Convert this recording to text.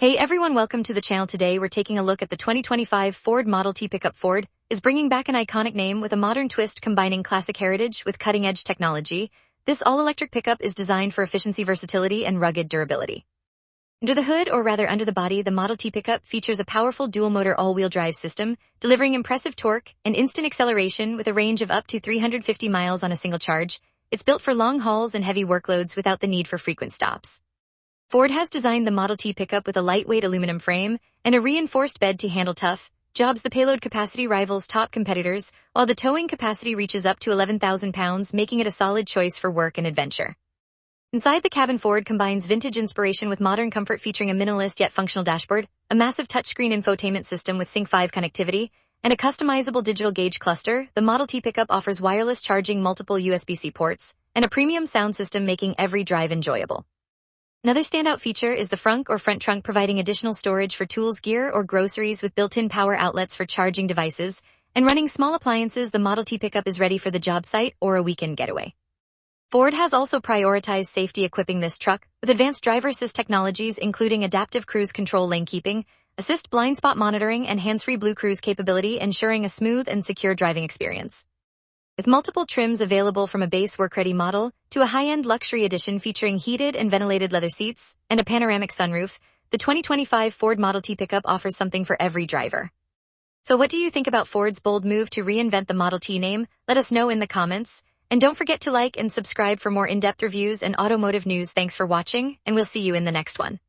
Hey everyone, welcome to the channel. Today we're taking a look at the 2025 Ford Model T pickup. Ford is bringing back an iconic name with a modern twist, combining classic heritage with cutting-edge technology. This all-electric pickup is designed for efficiency, versatility, and rugged durability. Under the hood, or rather under the body, the Model T pickup features a powerful dual-motor all-wheel drive system, delivering impressive torque and instant acceleration with a range of up to 350 miles on a single charge. It's built for long hauls and heavy workloads without the need for frequent stops. Ford has designed the Model T pickup with a lightweight aluminum frame and a reinforced bed to handle tough jobs. The payload capacity rivals top competitors, while the towing capacity reaches up to 11,000 pounds, making it a solid choice for work and adventure. Inside the cabin, Ford combines vintage inspiration with modern comfort, featuring a minimalist yet functional dashboard, a massive touchscreen infotainment system with Sync 5 connectivity, and a customizable digital gauge cluster. The Model T pickup offers wireless charging, multiple USB-C ports, and a premium sound system, making every drive enjoyable. Another standout feature is the front trunk, providing additional storage for tools, gear, or groceries, with built-in power outlets for charging devices and running small appliances. The Model T pickup is ready for the job site or a weekend getaway. Ford has also prioritized safety, equipping this truck with advanced driver assist technologies, including adaptive cruise control, lane keeping assist, blind spot monitoring, and hands-free Blue Cruise capability, ensuring a smooth and secure driving experience. With multiple trims available, from a base work-ready model to a high-end luxury edition featuring heated and ventilated leather seats and a panoramic sunroof, the 2025 Ford Model T pickup offers something for every driver. So what do you think about Ford's bold move to reinvent the Model T name? Let us know in the comments. And don't forget to like and subscribe for more in-depth reviews and automotive news. Thanks for watching, and we'll see you in the next one.